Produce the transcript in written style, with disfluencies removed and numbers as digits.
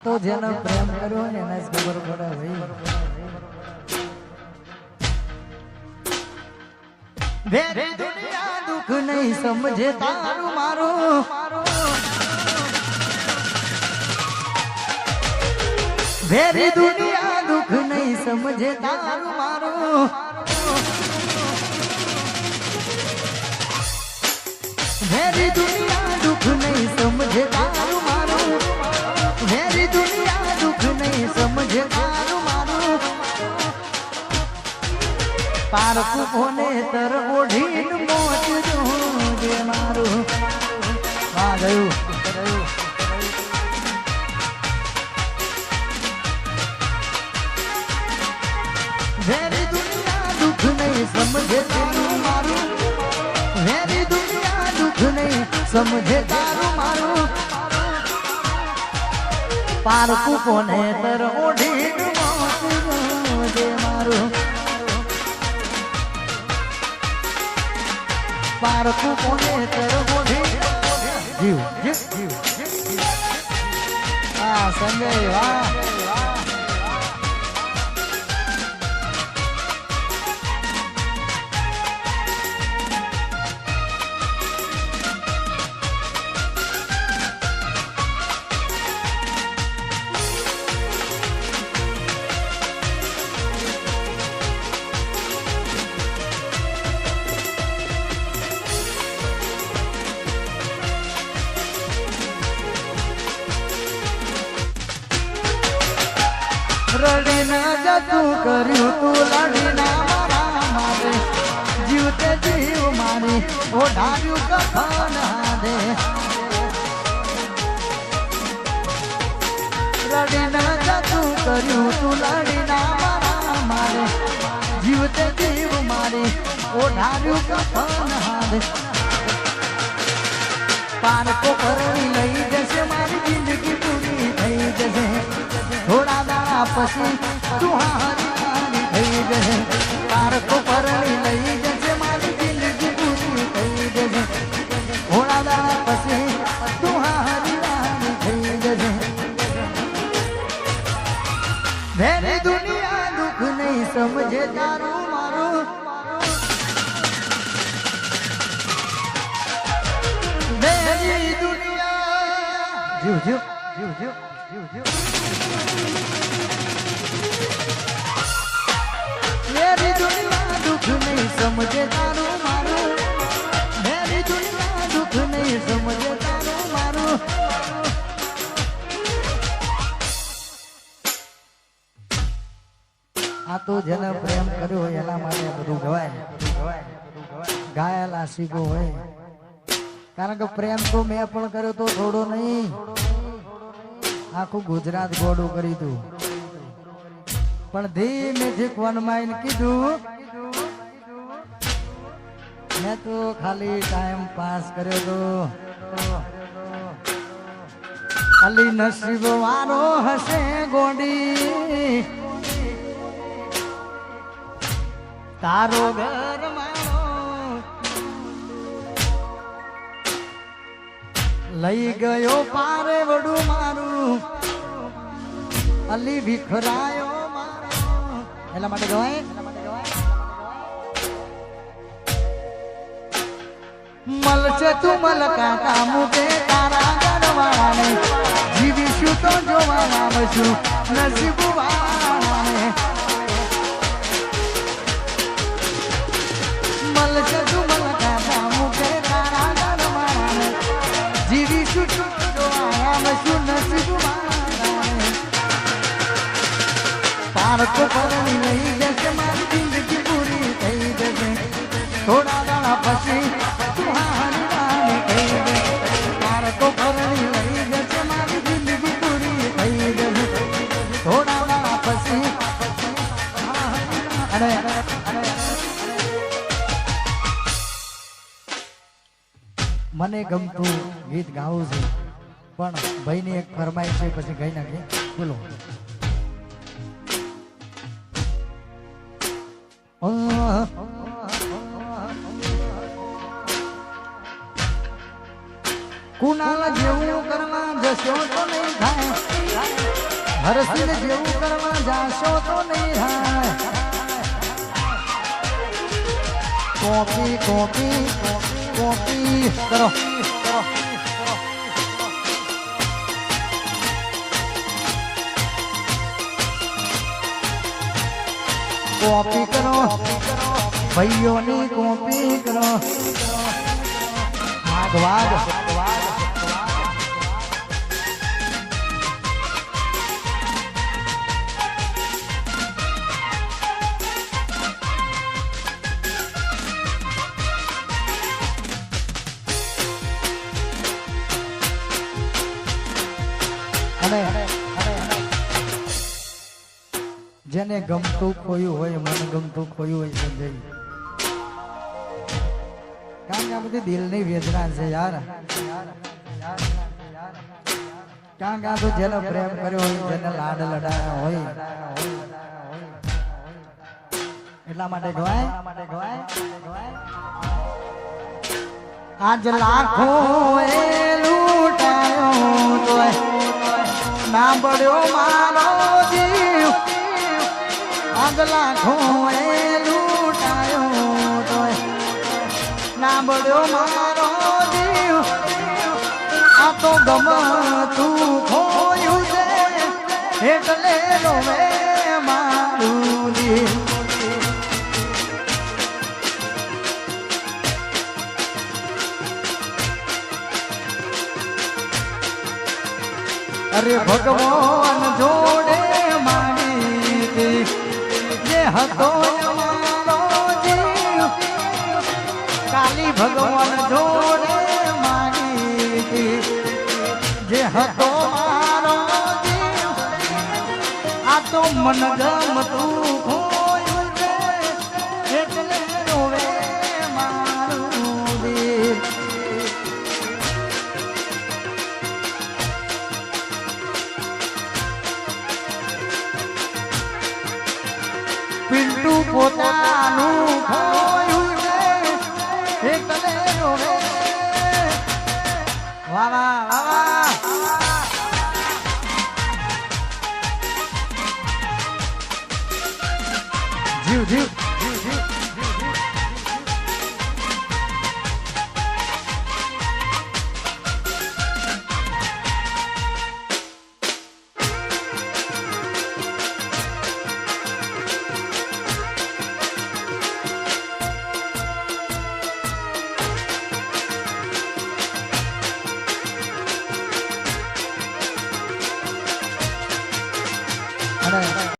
તો જેનો પ્રેમ કર્યો ને એને જ ખબર પડે ભાઈ. વેરી દુનિયા દુઃખ નહીં સમજે તારું મારું, વેરી દુનિયા દુઃખ નહીં સમજે તારું મારું, વેરી દુનિયા દુઃખ નહીં સમજે તારું મારું, વેરી દુનિયા દુઃખ નહીં સમજે તારું મારું. પારકું કોને તર ઓઢીન મોત જોજે મારું. હા ગયું વેરી દુનિયા દુઃખ નહીં સમજે તારું મારું, વેરી દુનિયા દુઃખ નહીં સમજે તારું મારું. પારકું કોને તર ઓઢીન મોત જોજે મારું, પારકું કોને તર ઓઢીન જીવ જીવ જીવ. હા સંજય વાહ. રડીને જતું કર્યું તું લડીના મારા મારે, જીવતે જીવ મારી ઓઢાવ્યું કફન હાથે. રડીને જતું કર્યું તું લડીના મારા મારે, જીવતે જીવ મારી ઓઢાવ્યું કફન હાથે. પારકો પરણી લઈ જશે મારી જિંદગી પૂરી થઈ જશે, થોડા દાડા પછી તું હારી થઈ જશે. પારકો પરણી લઈ જશે મારી જિંદગી પૂરી થઈ જશે, થોડા દાડા પછી તું હારી થઈ જશે. વેરી દુનિયા દુઃખ નહીં સમજે તારું મારું, વેરી દુનિયા જીવ જીવ જીવ જીવ જીવ જીવ. વેરી દુનિયા દુઃખ નહીં સમજે તારું મારું, વેરી દુનિયા દુઃખ નહીં સમજે તારું મારું. આ તો જેને પ્રેમ કર્યો હોય એના માટે બધું ગવાય, ગાયેલા શીખો હોય. કારણ કે પ્રેમ તો મેં પણ કર્યો તો થોડો નહીં, આખું ગુજરાત ગોડું કરી તું. પણ ધીમેથી વનમાં કીધું મેં તો ખાલી ટાઈમ પાસ કર્યો તો. ખાલી નસીબ વાળો હશે ગોડી તારો ઘર મારો, લઈ ગયો પારે વડું મારું, અલી વિખરાયો એલા માટે ગવાય. મળશે તું મલકાતા મુકે તારા ઘરવાળાને, જીવીશું તો જોવા આવશું નસીબ વાળાને. મળશે તું મલકાતા મુકે તારા ઘરવાળાને, જીવીશું તો જોવા આવશું નસીબ વાળાને. પારકો પરણી લઈ જશે મારી જિંદગી પૂરી થઈ જશે, થોડા દાડા પછી તું હારી થઈ જશે. પારકો પરણી લઈ જશે મારી જિંદગી પૂરી થઈ જશે, થોડા દાડા પછી. અરે મને ગમતું ગીત ગાવું છે પણ ભાઈની એક ફરમાઈશ છે, પછી ગઈ નાખીએ. બોલો. કુનાલ જેવું કરવા જશો તો નહીં થાય. હરસિંહ જેવું કરવા જાશો તો નહીં થાય. કોપી કોપી કોપી કરો. કોપી કરો ભાઈઓની કોપી કરો. વાગ વાગ અને જેને ગમતું ખોયું હોય મન ગમતું ખોયું હોય સંજય, કારણ કે આ બધી દિલની વેદના છે યાર. કારણ કે આ તો જેનો પ્રેમ કર્યો હોય, જેને લાડ લડાયા હોય, એટલા માટે ગવાય. આજ લાખો એ લૂંટાયો તોય ના બળ્યો મારો જીવ. આજ લાખો એ લૂંટાયો તોય ના બળ્યો મારો જીવ. આ તો ગમતું ખોયું છે એટલે રોવે મારું જીવ. અરે ભગવાન જોડે માગી જે હતો મારો જીવ. કાલી ભગવાન જોડે માગી જે હતો મારો જીવ. આ તો મન ગમતું ખોયું છે એટલે રોવે મારું દિલ. પિન્ટુ પોતાનું ખોયું છે એટલે રોવે. વાહ વાહ વાહ. જીવ જીવ અને